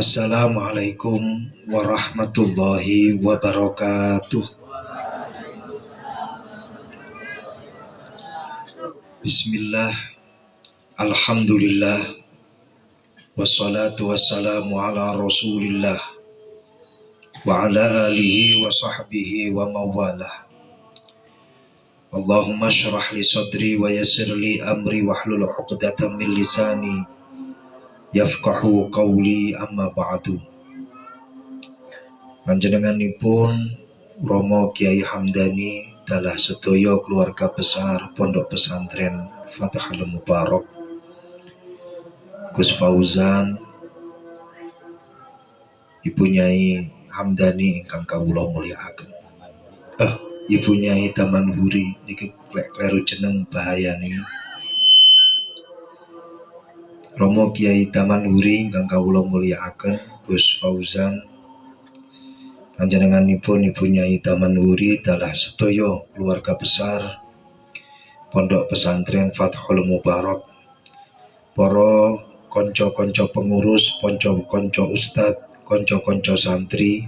Assalamualaikum warahmatullahi wabarakatuh. Bismillah, alhamdulillah, wassalatu wassalamu ala rasulillah wa ala alihi wa sahbihi wa mawalah. Allahumma syrah li sadri wa yassir li amri wahlul 'uqdatam min lisani yafqahu qawli, amma ba'du. Panjenenganipun Romo Kiai Hamdani dalah sedaya keluarga besar Pondok Pesantren Fathul Mubarak, Gus Fauzan, Ibu Nyai Hamdani ingkang kawula mulyakaken. Ibu Nyai Tamanhuri niki kleru jeneng bahayane. Romo Kiai Tamanhuri ingkang kawula mulyakaken, Gus Fauzan, panjenenganipun Ibu Nyai Tamanhuri dalah sedaya keluarga besar Pondok Pesantren Fathul Mubarak, para konco-konco pengurus, konco-konco ustad, konco-konco santri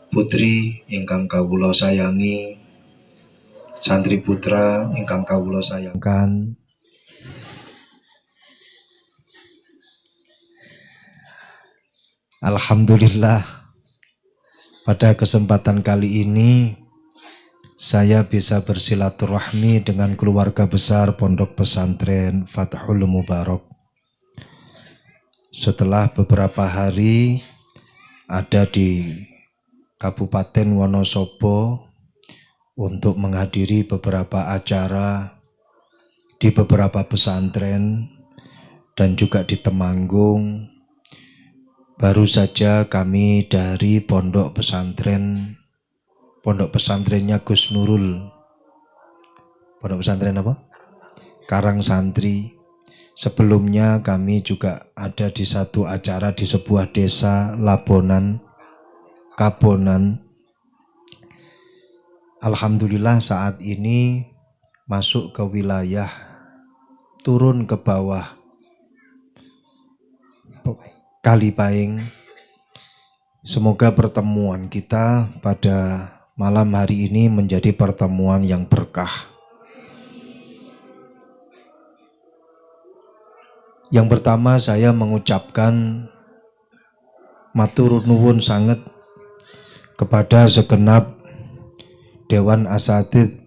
putri ingkang kawula sayangi, santri putra ingkang kawula sayangkan. Alhamdulillah, pada kesempatan kali ini saya bisa bersilaturahmi dengan keluarga besar Pondok Pesantren Fathul Mubarak. Setelah beberapa hari ada di Kabupaten Wonosobo untuk menghadiri beberapa acara di beberapa pesantren dan juga di Temanggung. Baru saja kami dari pondok pesantrennya Gus Nurul. Pondok pesantren apa? Karang Santri. Sebelumnya kami juga ada di satu acara di sebuah desa Labonan, Kabonan. Alhamdulillah saat ini masuk ke wilayah, turun ke bawah Kalipaing. Semoga pertemuan kita pada malam hari ini menjadi pertemuan yang berkah. Yang pertama saya mengucapkan matur nuwun sanget kepada segenap Dewan Asatidz,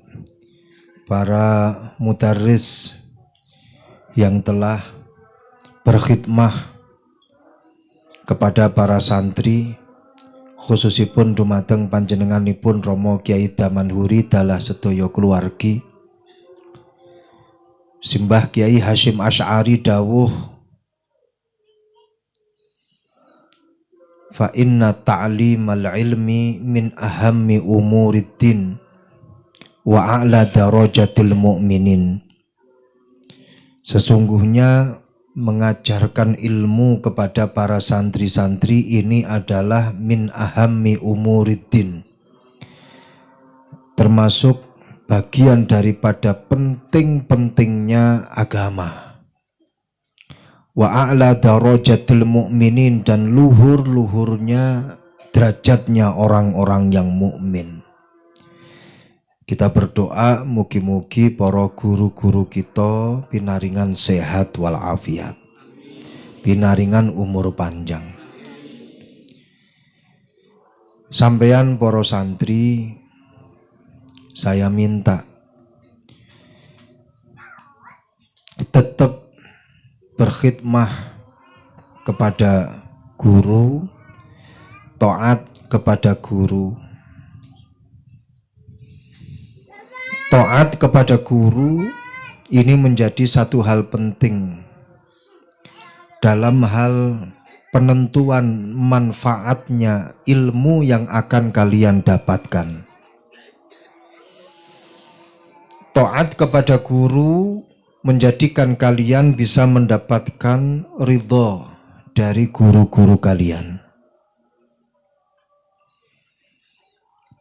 para mudarris yang telah berkhidmah kepada para santri, khususipun dumateng panjenenganipun Romo Kiai Tamanhuri dalah sedaya keluargi. Simbah Kiai Hasyim Asy'ari dawuh, fa inna ta'limal ilmi min ahammi umuriddin wa a'la darajatil mu'minin. Sesungguhnya mengajarkan ilmu kepada para santri-santri ini adalah min ahammi umuriddin, termasuk bagian daripada penting-pentingnya agama. Wa a'la darajatil mu'minin, dan luhur-luhurnya derajatnya orang-orang yang mukmin. Kita berdoa mugi-mugi para guru-guru kita pinaringan sehat walafiat, pinaringan umur panjang. Sampeyan para santri, saya minta tetap berkhidmah kepada guru, taat kepada guru. Taat kepada guru ini menjadi satu hal penting dalam hal penentuan manfaatnya ilmu yang akan kalian dapatkan. Taat kepada guru menjadikan kalian bisa mendapatkan ridho dari guru-guru kalian.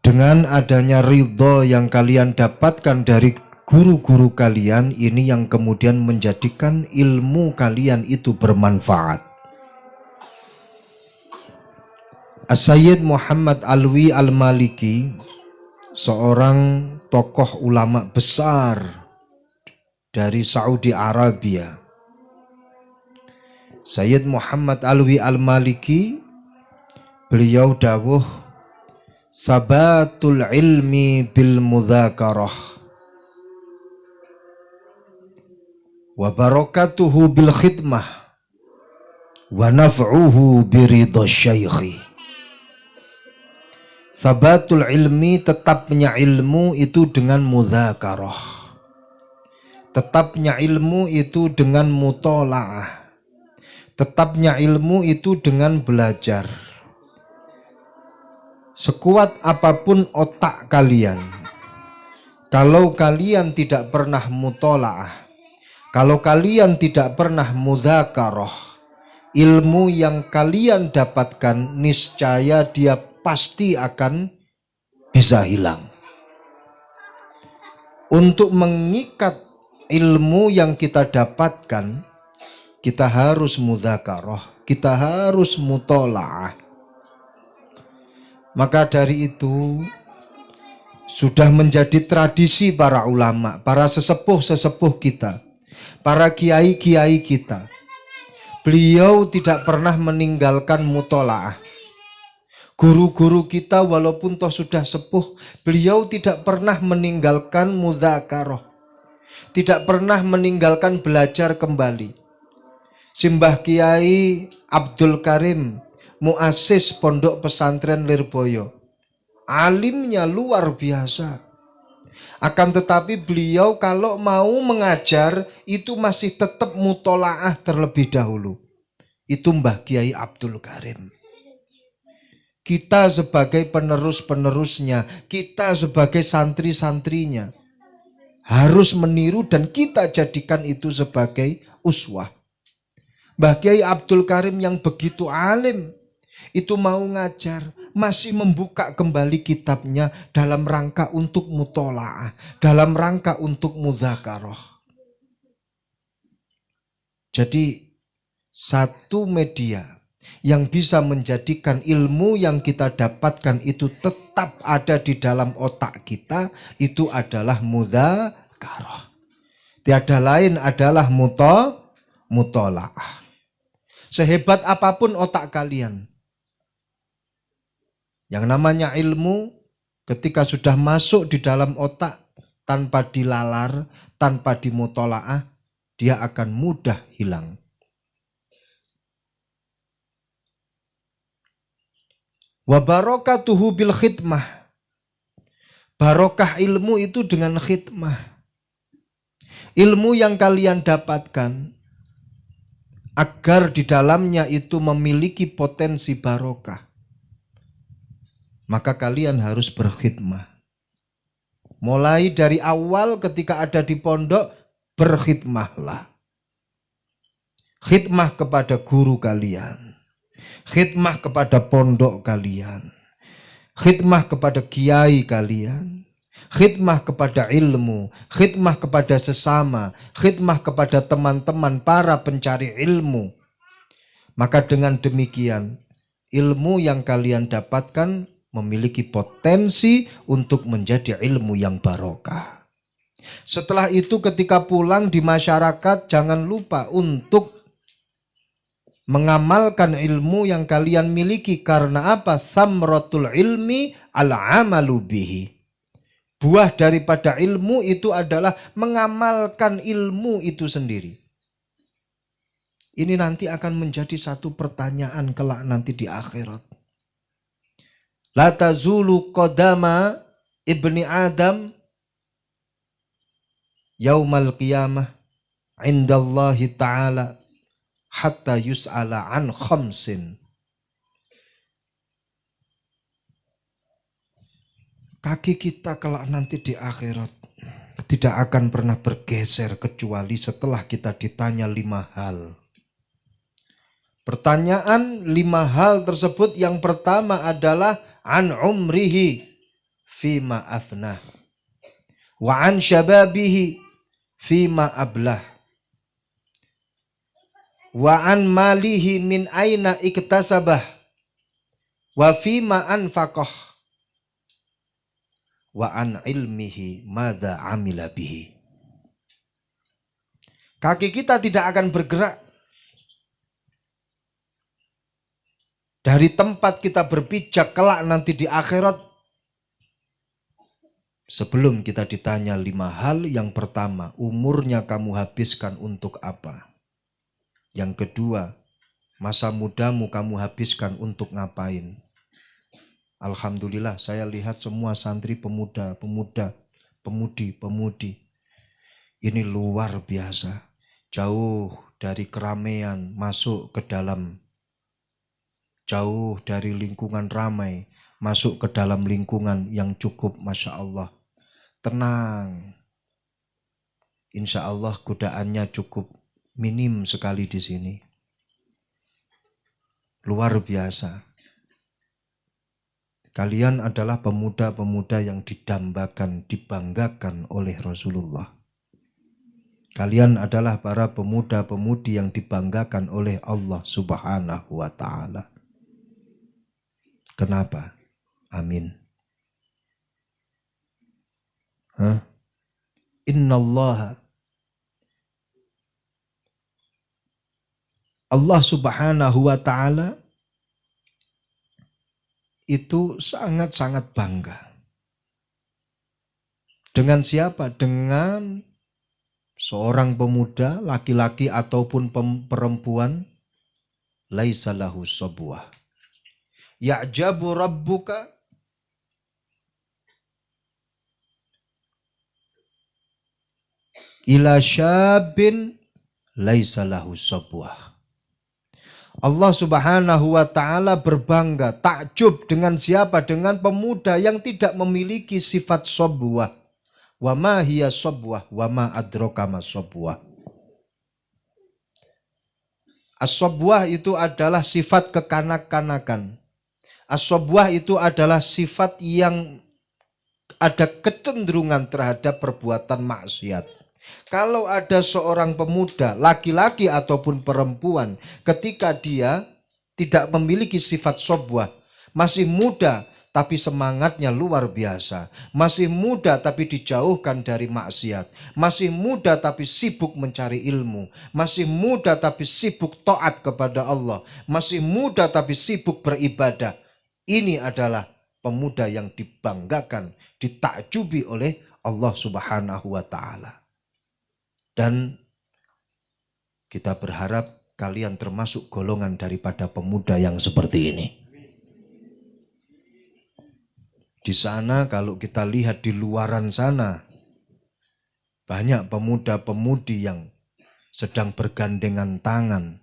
Dengan adanya ridho yang kalian dapatkan dari guru-guru kalian, ini yang kemudian menjadikan ilmu kalian itu bermanfaat. As-Sayyid Muhammad Alwi Al-Maliki, seorang tokoh ulama besar dari Saudi Arabia. Sayyid Muhammad Alwi Al-Maliki, beliau dawuh, sabatul ilmi bil mudzakarah wa barakatuhu bil khidmah wa naf'uhu biridha syaikhi. Sabatul ilmi, tetapnya ilmu itu dengan mudzakarah, tetapnya ilmu itu dengan mutola'ah, tetapnya ilmu itu dengan belajar. Sekuat apapun otak kalian, kalau kalian tidak pernah mutola'ah, kalau kalian tidak pernah mudzakarah, ilmu yang kalian dapatkan niscaya dia pasti akan bisa hilang. Untuk mengikat ilmu yang kita dapatkan, kita harus mudzakarah, kita harus mutola'ah. Maka dari itu sudah menjadi tradisi para ulama, para sesepuh-sesepuh kita, para kiai-kiai kita. Beliau tidak pernah meninggalkan mutola'ah. Guru-guru kita walaupun toh sudah sepuh, beliau tidak pernah meninggalkan mudzakarah, tidak pernah meninggalkan belajar kembali. Simbah Kiai Abdul Karim, muassis Pondok Pesantren Lirboyo, alimnya luar biasa. Akan tetapi beliau kalau mau mengajar itu masih tetap mutola'ah terlebih dahulu. Itu Mbah Kiai Abdul Karim. Kita sebagai penerus-penerusnya, kita sebagai santri-santrinya harus meniru dan kita jadikan itu sebagai uswah. Mbah Kiai Abdul Karim yang begitu alim, itu mau ngajar, masih membuka kembali kitabnya dalam rangka untuk mutola'ah, dalam rangka untuk mudzakarah. Jadi satu media yang bisa menjadikan ilmu yang kita dapatkan itu tetap ada di dalam otak kita, itu adalah mudzakarah. Tiada lain adalah mutola'ah. Sehebat apapun otak kalian, yang namanya ilmu ketika sudah masuk di dalam otak tanpa dilalar, tanpa dimutola'ah, dia akan mudah hilang. Wa barakatuhu bil khidmah. Barokah ilmu itu dengan khidmah. Ilmu yang kalian dapatkan agar di dalamnya itu memiliki potensi barokah, maka kalian harus berkhidmah. Mulai dari awal ketika ada di pondok, berkhidmahlah. Khidmah kepada guru kalian, khidmah kepada pondok kalian, khidmah kepada kiai kalian, khidmah kepada ilmu, khidmah kepada sesama, khidmah kepada teman-teman para pencari ilmu. Maka dengan demikian, ilmu yang kalian dapatkan memiliki potensi untuk menjadi ilmu yang barokah. Setelah itu ketika pulang di masyarakat, jangan lupa untuk mengamalkan ilmu yang kalian miliki. Karena apa? Samratul ilmi al-amalu bihi. Buah daripada ilmu itu adalah mengamalkan ilmu itu sendiri. Ini nanti akan menjadi satu pertanyaan kelak nanti di akhirat. La tazulu qadama ibni Adam yaumal qiyamah indallahi ta'ala hatta yus'ala an khamsin. Kaki kita kelak nanti di akhirat tidak akan pernah bergeser kecuali setelah kita ditanya 5 hal. Pertanyaan 5 hal tersebut yang pertama adalah an umrihi fima afnah wa an syababihi fima ablah wa an malihi min aina iktasabah wa fima anfaqah wa an ilmihi madza amila bihi. Kaki kita tidak akan bergerak dari tempat kita berpijak kelak nanti di akhirat sebelum kita ditanya 5 hal. Yang pertama, umurnya kamu habiskan untuk apa? Yang kedua, masa mudamu kamu habiskan untuk ngapain? Alhamdulillah saya lihat semua santri pemuda, pemudi ini luar biasa. Jauh dari keramaian masuk ke dalam, jauh dari lingkungan ramai masuk ke dalam lingkungan yang cukup Masya Allah tenang. Insya Allah godaannya cukup minim sekali di sini. Luar biasa. Kalian adalah pemuda-pemuda yang didambakan, dibanggakan oleh Rasulullah. Kalian adalah para pemuda-pemudi yang dibanggakan oleh Allah Subhanahu wa ta'ala. Kenapa? Amin. Innallaha, Allah Subhanahu wa ta'ala itu sangat-sangat bangga. Dengan siapa? Dengan seorang pemuda, laki-laki ataupun perempuan, laisa lahu sabwah. Ya'jabu rabbuka ila syabin laisa lahu sabwah. Allah Subhanahu wa ta'ala berbangga, takjub dengan siapa? Dengan pemuda yang tidak memiliki sifat sabwah. Wa ma hiya sabwah wa ma adraka ma sabwah. As-sabwah itu adalah sifat kekanak-kanakan. As-sabwah itu adalah sifat yang ada kecenderungan terhadap perbuatan maksiat. Kalau ada seorang pemuda, laki-laki ataupun perempuan, ketika dia tidak memiliki sifat sabwah, masih muda tapi semangatnya luar biasa, masih muda tapi dijauhkan dari maksiat, masih muda tapi sibuk mencari ilmu, masih muda tapi sibuk taat kepada Allah, masih muda tapi sibuk beribadah. Ini adalah pemuda yang dibanggakan, ditakjubi oleh Allah Subhanahu wa ta'ala. Dan kita berharap kalian termasuk golongan daripada pemuda yang seperti ini. Di sana kalau kita lihat di luaran sana, banyak pemuda-pemudi yang sedang bergandengan tangan,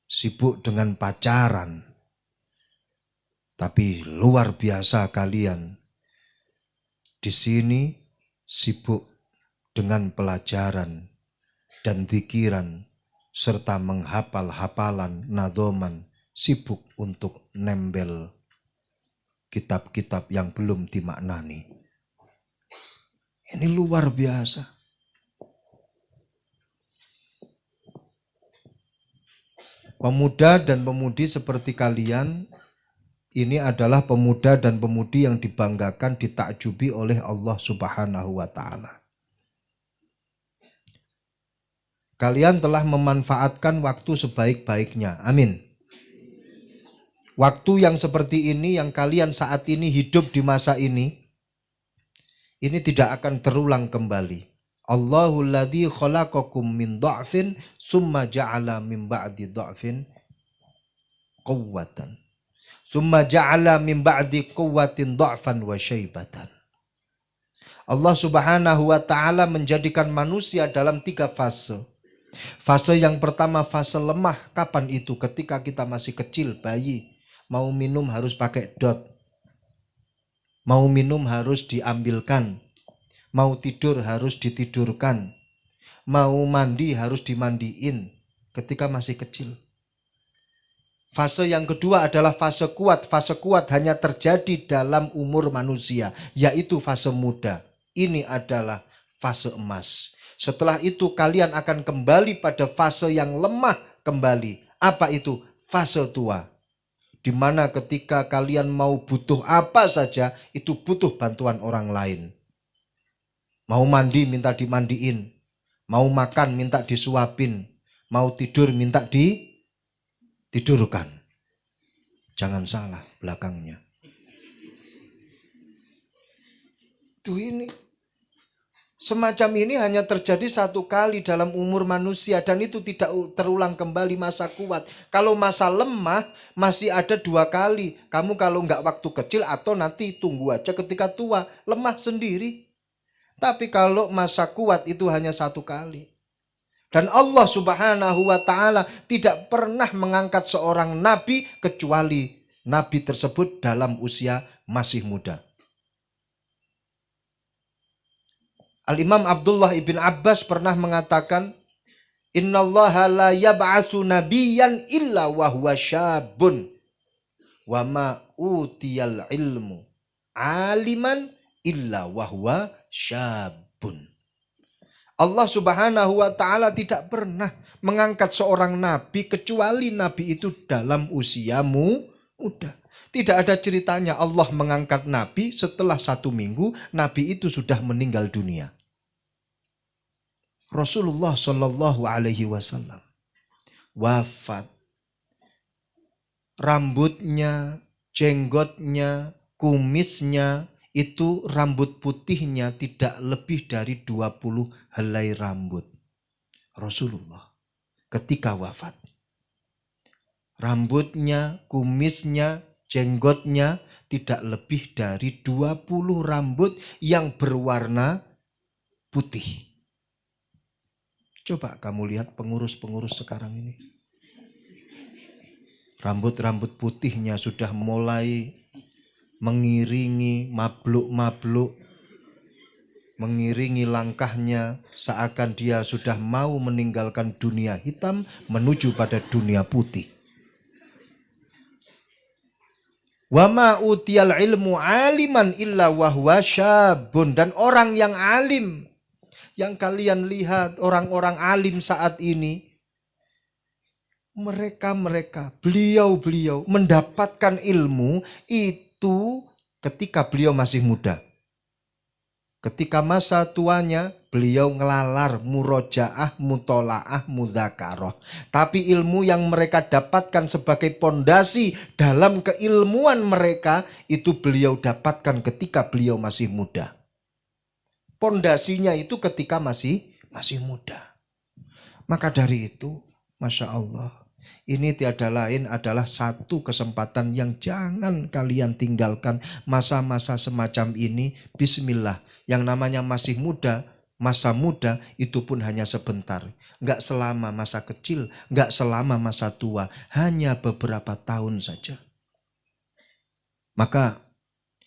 sibuk dengan pacaran. Tapi luar biasa kalian di sini sibuk dengan pelajaran dan zikiran serta menghafal hafalan nadhoman, sibuk untuk nembel kitab-kitab yang belum dimaknani. Ini luar biasa. Pemuda dan pemudi seperti kalian ini adalah pemuda dan pemudi yang dibanggakan, ditakjubi oleh Allah Subhanahu wa ta'ala. Kalian telah memanfaatkan waktu sebaik-baiknya. Amin. Waktu yang seperti ini yang kalian saat ini hidup di masa ini tidak akan terulang kembali. Allahul ladzi khalaqakum min dha'fin summa ja'ala min ba'di dha'fin quwwatan. Summa ja'ala min ba'di quwwatin dha'fan wa syaibatan. Allah Subhanahu wa ta'ala menjadikan manusia dalam 3 fase. Fase yang pertama fase lemah. Kapan itu? Ketika kita masih kecil, bayi. Mau minum harus pakai dot. Mau minum harus diambilkan. Mau tidur harus ditidurkan. Mau mandi harus dimandiin ketika masih kecil. Fase yang kedua adalah fase kuat. Fase kuat hanya terjadi dalam umur manusia, yaitu fase muda. Ini adalah fase emas. Setelah itu kalian akan kembali pada fase yang lemah kembali. Apa itu? Fase tua. di mana ketika kalian mau butuh apa saja, itu butuh bantuan orang lain. Mau mandi minta dimandiin, mau makan minta disuapin, mau tidur minta ditidurkan. Jangan salah belakangnya. Tuh ini. Semacam ini hanya terjadi satu kali dalam umur manusia dan itu tidak terulang kembali masa kuat. Kalau masa lemah masih ada 2 kali. Kamu kalau nggak waktu kecil atau nanti tunggu aja ketika tua, lemah sendiri. Tapi kalau masa kuat itu hanya 1 kali. Dan Allah Subhanahu wa Ta'ala tidak pernah mengangkat seorang nabi kecuali nabi tersebut dalam usia masih muda. Al-Imam Abdullah ibn Abbas pernah mengatakan, Innallaha la yab'atsu nabiyyan illa wa huwa syabun wa ma utiyal ilmu aliman illa wa huwa syabun. Allah Subhanahu wa Ta'ala tidak pernah mengangkat seorang nabi kecuali nabi itu dalam usiamu muda. Tidak ada ceritanya Allah mengangkat nabi setelah 1 minggu nabi itu sudah meninggal dunia. Rasulullah Shallallahu Alaihi Wasallam wafat, rambutnya, jenggotnya, kumisnya itu rambut putihnya tidak lebih dari 20 helai rambut. Rasulullah ketika wafat, rambutnya, kumisnya, jenggotnya tidak lebih dari 20 rambut yang berwarna putih. Coba kamu lihat pengurus-pengurus sekarang ini. Rambut-rambut putihnya sudah mulai mengiringi mabluk-mabluk, mengiringi langkahnya seakan dia sudah mau meninggalkan dunia hitam menuju pada dunia putih. Wa ma utiyal ilmu aliman illa wa huwa syabun. Dan orang yang alim, yang kalian lihat orang-orang alim saat ini, mereka beliau mendapatkan ilmu itu ketika beliau masih muda. Ketika masa tuanya beliau ngelalar murojaah, mutolaah, mudzakarah. Tapi ilmu yang mereka dapatkan sebagai pondasi dalam keilmuan mereka itu beliau dapatkan ketika beliau masih muda. Pondasinya itu ketika masih muda. Maka dari itu, Masya Allah, ini tiada lain adalah satu kesempatan yang jangan kalian tinggalkan. Masa-masa semacam ini, bismillah, yang namanya masih muda, masa muda itu pun hanya sebentar. Enggak selama masa kecil, enggak selama masa tua, hanya beberapa tahun saja. Maka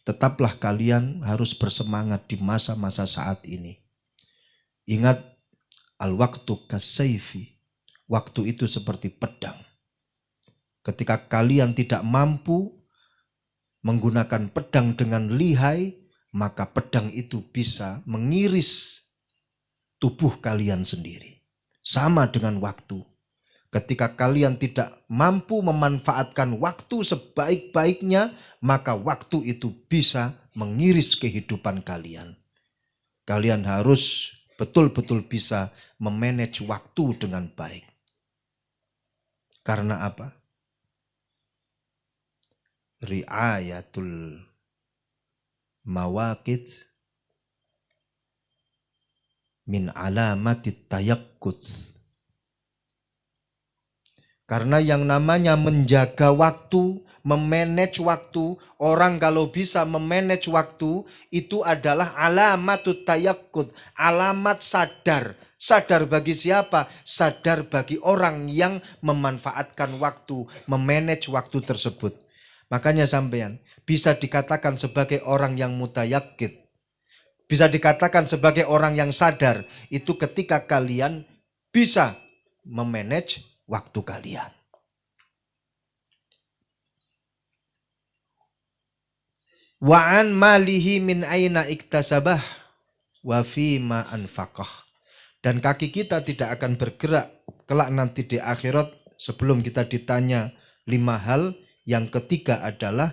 tetaplah kalian harus bersemangat di masa-masa saat ini. Ingat, al-waktu kasayfi. Waktu itu seperti pedang. Ketika kalian tidak mampu menggunakan pedang dengan lihai, maka pedang itu bisa mengiris tubuh kalian sendiri. Sama dengan waktu. Ketika kalian tidak mampu memanfaatkan waktu sebaik-baiknya, maka waktu itu bisa mengiris kehidupan kalian. Kalian harus betul-betul bisa memanage waktu dengan baik. Karena apa? Ri'ayatul mawaqit min alamatit tayaqquz. Karena yang namanya menjaga waktu, memanage waktu, orang kalau bisa memanage waktu, itu adalah alamatut tayaqqud, alamat sadar. Sadar bagi siapa? Sadar bagi orang yang memanfaatkan waktu, memanage waktu tersebut. Makanya sampean bisa dikatakan sebagai orang yang mutayaqqid, bisa dikatakan sebagai orang yang sadar, itu ketika kalian bisa memanage waktu kalian. Wa an malihi min aina iktasabah wa fima anfaqah. Dan kaki kita tidak akan bergerak kelak nanti di akhirat sebelum kita ditanya 5 hal Yang ketiga adalah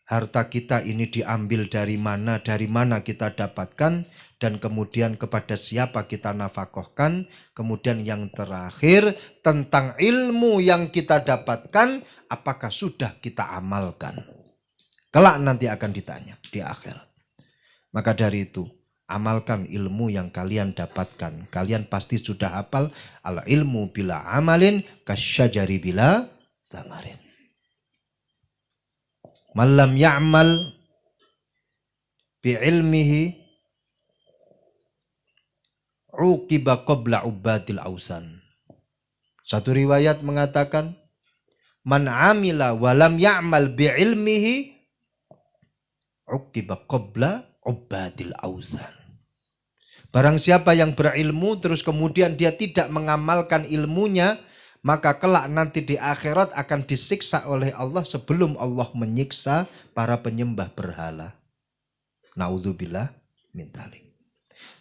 harta kita ini diambil dari mana kita dapatkan, dan kemudian kepada siapa kita nafkahkan. Kemudian yang terakhir tentang ilmu yang kita dapatkan, apakah sudah kita amalkan. Kelak nanti akan ditanya di akhirat. Maka dari itu, amalkan ilmu yang kalian dapatkan. Kalian pasti sudah hafal, al ilmu bila amalin kasyajari bila zamarin. Malam ya'mal bi ilmihi uqiba qabla ubadil ausan. Satu riwayat mengatakan, man amila walam ya'mal bi ilmihi uqiba qabla ubadil ausan. Barang siapa yang berilmu terus kemudian dia tidak mengamalkan ilmunya, maka kelak nanti di akhirat akan disiksa oleh Allah sebelum Allah menyiksa para penyembah berhala. Naudzubillah min dzalik.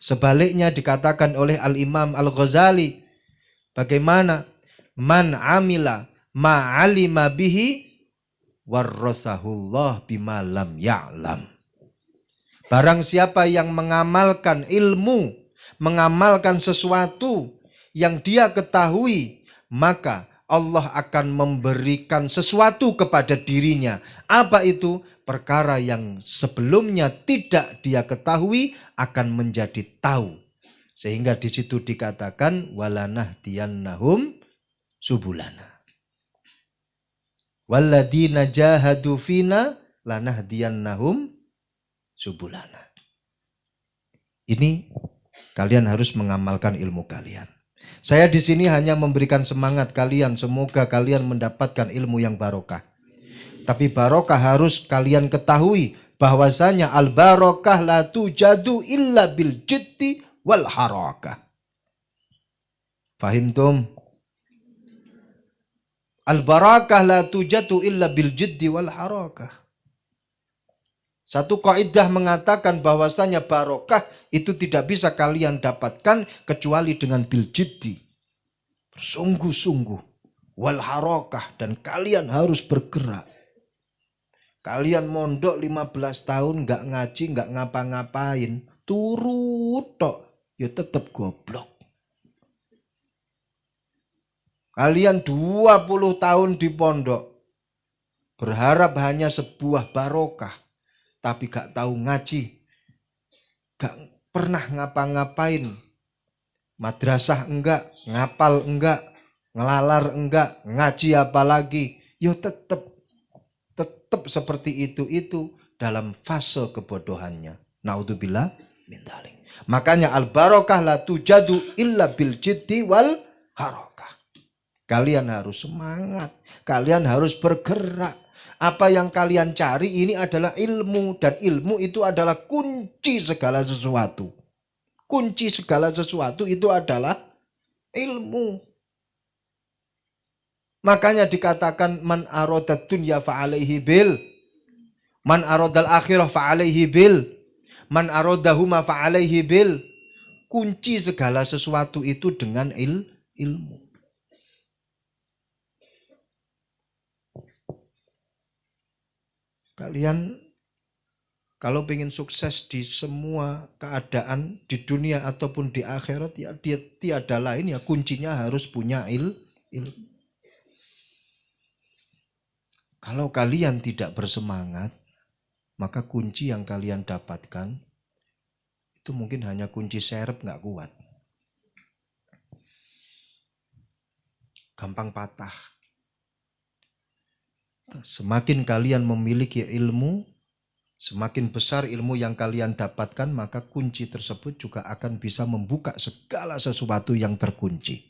Sebaliknya dikatakan oleh Al-Imam Al-Ghazali, bagaimana man amila ma'alima bihi warrasahullah bima lam ya'lam. Barang siapa yang mengamalkan ilmu, mengamalkan sesuatu yang dia ketahui, maka Allah akan memberikan sesuatu kepada dirinya. Apa itu? Perkara yang sebelumnya tidak dia ketahui akan menjadi tahu. Sehingga di situ dikatakan walanahdiyannahum subulana. Walladzina jahadu fina lanahdiyannahum subulana. Ini kalian harus mengamalkan ilmu kalian. Saya di sini hanya memberikan semangat kalian, semoga kalian mendapatkan ilmu yang barokah. Tapi barokah harus kalian ketahui bahwasanya al barokah la tujadu illa bil jiddi wal harakah. Fahimtum? Al barakah la tujadu illa bil jiddi wal harakah. Satu kaidah mengatakan bahwasanya barokah itu tidak bisa kalian dapatkan kecuali dengan bil jiddi. Bersungguh-sungguh. Wal harakah, dan kalian harus bergerak. Kalian mondok 15 tahun nggak ngaji, nggak ngapa-ngapain, turut tok, ya tetap goblok. Kalian 20 tahun di pondok, berharap hanya sebuah barokah, tapi gak tahu ngaji, gak pernah ngapa-ngapain, madrasah enggak, ngapal enggak, ngelalar enggak, ngaji apalagi, ya tetap seperti itu dalam fase kebodohannya. Naudzubillah min dzalik. Makanya al barokah la tujadu illa bil jiddi wal harakah. Kalian harus semangat, kalian harus bergerak. Apa yang kalian cari ini adalah ilmu, dan ilmu itu adalah kunci segala sesuatu. Kunci segala sesuatu itu adalah ilmu. Makanya dikatakan man aradad dunya fa'alaihi bil, man aradal akhirah fa'alaihi bil, man aradahuma fa'alaihi bil. Kunci segala sesuatu itu dengan ilmu. Kalian kalau ingin sukses di semua keadaan di dunia ataupun di akhirat, ya dia tiada lain, ya kuncinya harus punya ilmu. Kalau kalian tidak bersemangat, maka kunci yang kalian dapatkan itu mungkin hanya kunci serep, nggak kuat. Gampang patah. Semakin kalian memiliki ilmu, semakin besar ilmu yang kalian dapatkan, maka kunci tersebut juga akan bisa membuka segala sesuatu yang terkunci.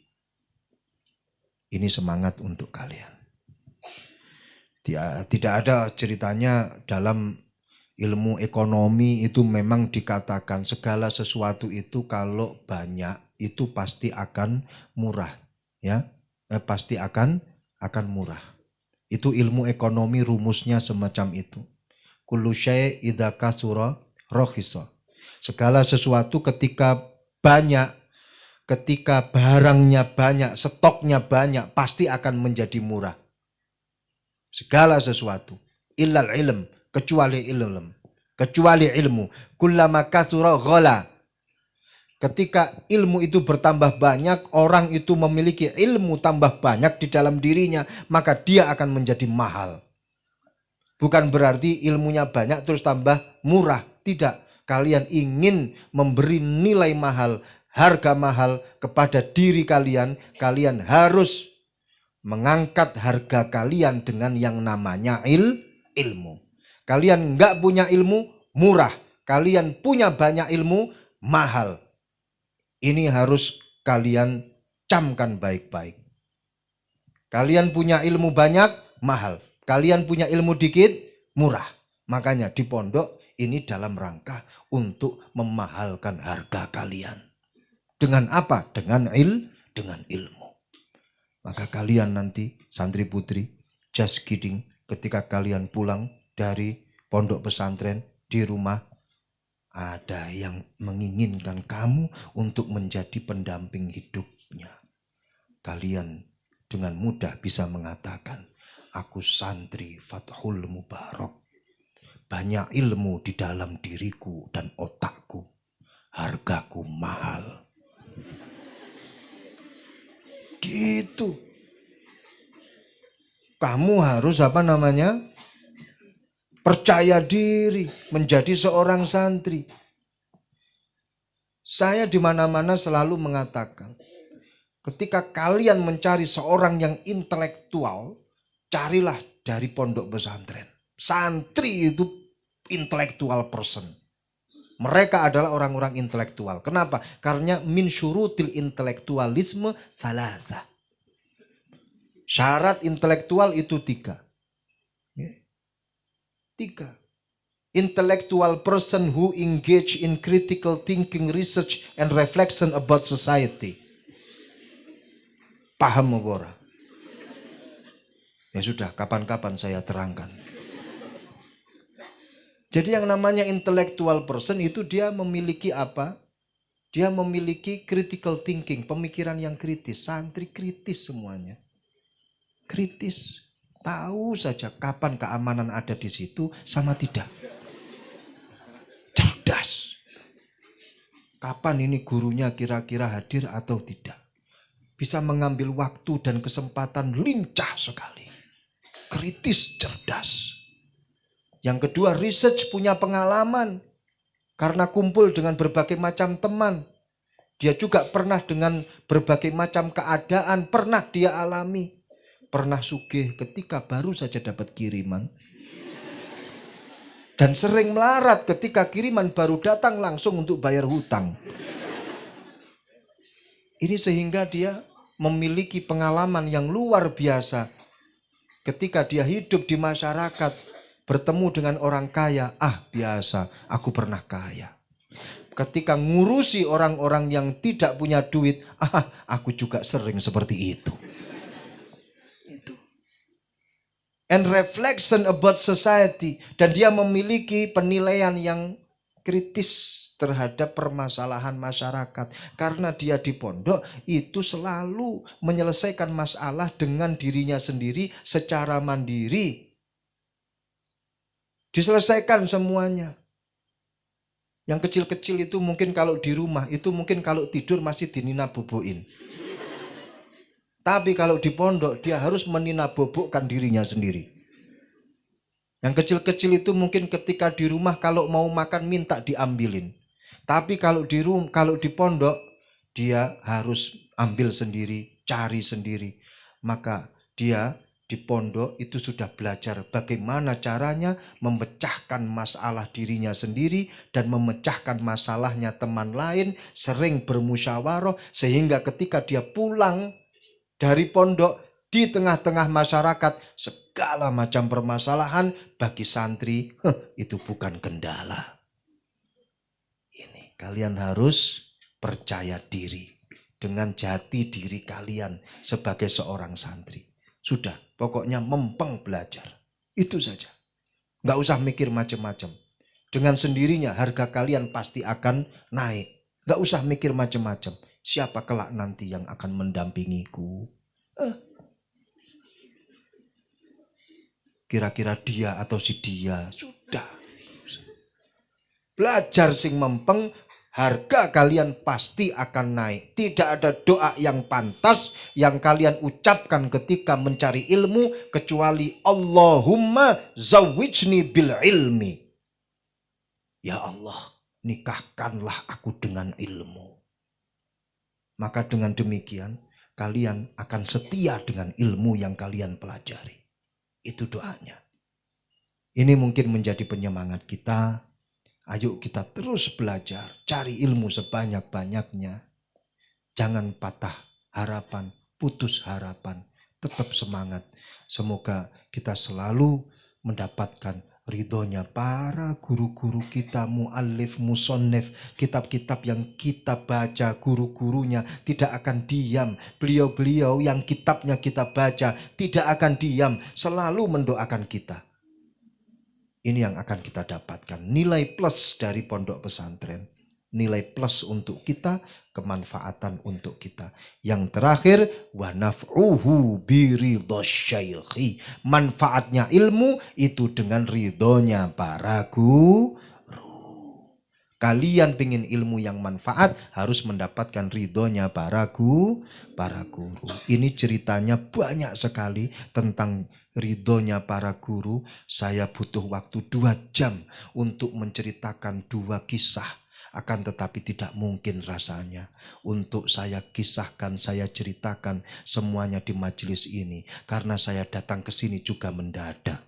Ini semangat untuk kalian. Tidak ada ceritanya dalam ilmu ekonomi itu memang dikatakan segala sesuatu itu kalau banyak itu pasti akan murah, ya, pasti akan murah. Itu ilmu ekonomi rumusnya semacam itu. Kullu syai' idza kasura rakhisa. Segala sesuatu ketika banyak, ketika barangnya banyak, stoknya banyak, pasti akan menjadi murah. Segala sesuatu. Illal ilm, kecuali ilm. Kecuali ilmu. Kullama kasura ghala. Ketika ilmu itu bertambah banyak, orang itu memiliki ilmu tambah banyak di dalam dirinya, maka dia akan menjadi mahal. Bukan berarti ilmunya banyak terus tambah murah. Tidak. Kalian ingin memberi nilai mahal, harga mahal kepada diri kalian, kalian harus mengangkat harga kalian dengan yang namanya ilmu. Kalian nggak punya ilmu, murah. Kalian punya banyak ilmu, mahal. Ini harus kalian camkan baik-baik. Kalian punya ilmu banyak, mahal. Kalian punya ilmu dikit, murah. Makanya di pondok ini dalam rangka untuk memahalkan harga kalian. Dengan apa? Dengan ilmu. Maka kalian nanti santri putri, just kidding, ketika kalian pulang dari pondok pesantren di rumah, ada yang menginginkan kamu untuk menjadi pendamping hidupnya. Kalian dengan mudah bisa mengatakan, aku santri Fathul Mubarak. Banyak ilmu di dalam diriku dan otakku. Hargaku mahal. Gitu. Kamu harus percaya diri menjadi seorang santri. Saya di mana-mana selalu mengatakan, ketika kalian mencari seorang yang intelektual, carilah dari pondok pesantren. Santri itu intelektual person. Mereka adalah orang-orang intelektual. Kenapa? Karena min syurutil intelektualisme salasa. Syarat intelektual itu 3. 3. Intellectual person who engage in critical thinking, research, and reflection about society. Paham apa? Ya sudah, kapan-kapan saya terangkan. Jadi yang namanya intellectual person itu dia memiliki apa? Dia memiliki critical thinking, pemikiran yang kritis. Santri kritis semuanya. Kritis. Tahu saja kapan keamanan ada di situ sama tidak. Cerdas. Kapan ini gurunya kira-kira hadir atau tidak. Bisa mengambil waktu dan kesempatan lincah sekali. Kritis, cerdas. Yang kedua, research, punya pengalaman. Karena kumpul dengan berbagai macam teman. Dia juga pernah dengan berbagai macam keadaan, pernah dia alami. Pernah sugih ketika baru saja dapat kiriman. Dan sering melarat ketika kiriman baru datang langsung untuk bayar hutang. Ini sehingga dia memiliki pengalaman yang luar biasa. Ketika dia hidup di masyarakat, bertemu dengan orang kaya, biasa, aku pernah kaya. Ketika ngurusi orang-orang yang tidak punya duit, aku juga sering seperti itu. And reflection about society. Dan dia memiliki penilaian yang kritis terhadap permasalahan masyarakat. Karena dia di pondok itu selalu menyelesaikan masalah dengan dirinya sendiri secara mandiri. Diselesaikan semuanya. Yang kecil-kecil itu mungkin kalau di rumah, itu mungkin kalau tidur masih dinina boboin. Tapi kalau di pondok dia harus meninabobokkan dirinya sendiri. Yang kecil-kecil itu mungkin ketika di rumah kalau mau makan minta diambilin. Tapi kalau di pondok dia harus ambil sendiri, cari sendiri. Maka dia di pondok itu sudah belajar bagaimana caranya memecahkan masalah dirinya sendiri dan memecahkan masalahnya teman lain, sering bermusyawarah sehingga ketika dia pulang dari pondok di tengah-tengah masyarakat, segala macam permasalahan bagi santri itu bukan kendala. Ini kalian harus percaya diri dengan jati diri kalian sebagai seorang santri. Sudah, pokoknya mempeng belajar. Itu saja. Nggak usah mikir macam-macam. Dengan sendirinya harga kalian pasti akan naik. Nggak usah mikir macam-macam. Siapa kelak nanti yang akan mendampingiku? kira-kira dia atau si dia. Sudah. Belajar sing mempeng, harga kalian pasti akan naik. Tidak ada doa yang pantas yang kalian ucapkan ketika mencari ilmu kecuali Allahumma zawwijni bil ilmi. Ya Allah, nikahkanlah aku dengan ilmu. Maka dengan demikian kalian akan setia dengan ilmu yang kalian pelajari. Itu doanya. Ini mungkin menjadi penyemangat kita. Ayo kita terus belajar, cari ilmu sebanyak-banyaknya. Jangan patah harapan, putus harapan, tetap semangat. Semoga kita selalu mendapatkan ridhonya para guru-guru kita, mu'allif, musonnif, kitab-kitab yang kita baca, guru-gurunya tidak akan diam. Beliau-beliau yang kitabnya kita baca tidak akan diam, selalu mendoakan kita. Ini yang akan kita dapatkan, nilai plus dari pondok pesantren. Nilai plus untuk kita, kemanfaatan untuk kita. Yang terakhir, wa naf'uhu biridhasyaikhi. Manfaatnya ilmu itu dengan ridhonya para guru. Kalian pengen ilmu yang manfaat harus mendapatkan ridhonya para guru. Ini ceritanya banyak sekali tentang ridhonya para guru. Saya butuh waktu 2 jam untuk menceritakan 2 kisah. Akan tetapi tidak mungkin rasanya untuk saya kisahkan, saya ceritakan semuanya di majelis ini. Karena saya datang ke sini juga mendadak.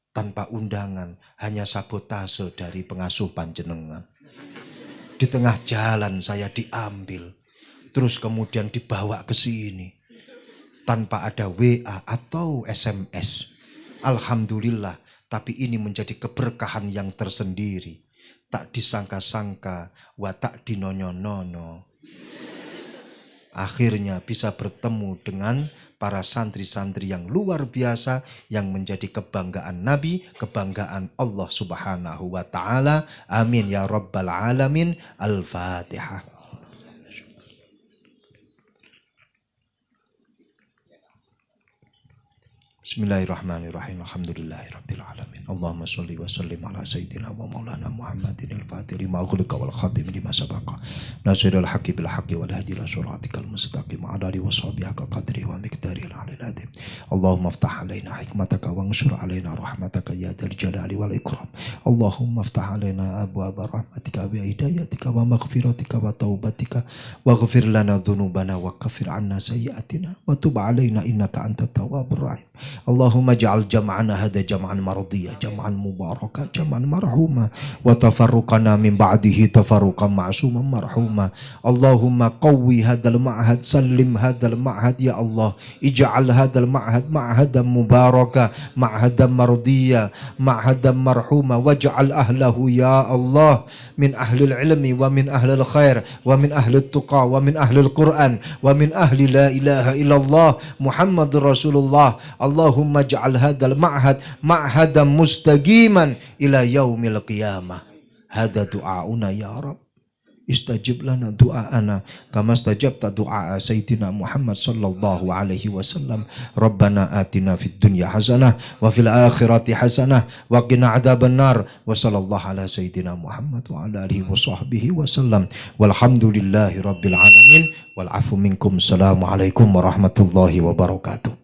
Tanpa undangan, hanya sabotase dari pengasuh panjenengan. Di tengah jalan saya diambil. Terus kemudian dibawa ke sini. Tanpa ada WA atau SMS. Alhamdulillah, tapi ini menjadi keberkahan yang tersendiri. Tak disangka-sangka, wa tak dinonyo-nono. Akhirnya bisa bertemu dengan para santri-santri yang luar biasa yang menjadi kebanggaan Nabi, kebanggaan Allah Subhanahu wa taala. Amin ya rabbal alamin. Al-Fatihah. Bismillahirrahmanirrahim. Alhamdulillahirabbil alamin. Allahumma shalli wa sallim ala sayyidina wa maulana Muhammadin al-Fatih lima ughliqa wal khatim lima sabaqa. Nasirul haqqi bil haqqi wal hadi ila siratikal mustaqim ala alihi washabihi haqqa qadri wa miqdaril azim. Allahumma iftah alaina hikmataka wa anshur alaina rahmataka ya dzal jalali wal ikram. Allahumma iftah alaina abwaaba rahmatika wa hidayatika wa maghfiratika wa taubatika waghfir lana dzunubana wa kaffir 'anna sayyi'atina wa tub alaina innaka antat tawwabur rahim. Allahumma ja'al jam'ana hadha jam'an maradiyah, jam'an mubarakah, jam'an marhuma, wa tafarruqana min ba'dihi tafarruqan ma'suman marhuma. Allahumma qawwi hadzal ma'had, sallim hadzal ma'had ya Allah. Ij'al hadzal ma'had ma'hadan mubarakah, ma'hadan maradiyah, ma'hadan marhuma, waj'al ahlahu ya Allah min ahlil ilmi wa min ahlil khair wa min ahlil tuqa wa min ahlil Qur'an wa min ahli la ilaha illallah Muhammadur Rasulullah. Allahumma ja'al hadzal ma'had ma'hadan mustaqiman ila yaumil qiyamah. Hadza du'auna ya Rabb. Istajib lana du'aana kama istajabta du'a sayyidina Muhammad sallallahu alaihi wasallam. Rabbana atina fid dunya hasanah wa fil akhirati hasanah wa qina adzabannar. Wa sallallahu ala sayyidina Muhammad wa ala alihi wa sahbihi wasallam. Walhamdulillahi rabbil alamin wal afu minkum. Assalamualaikum warahmatullahi wabarakatuh.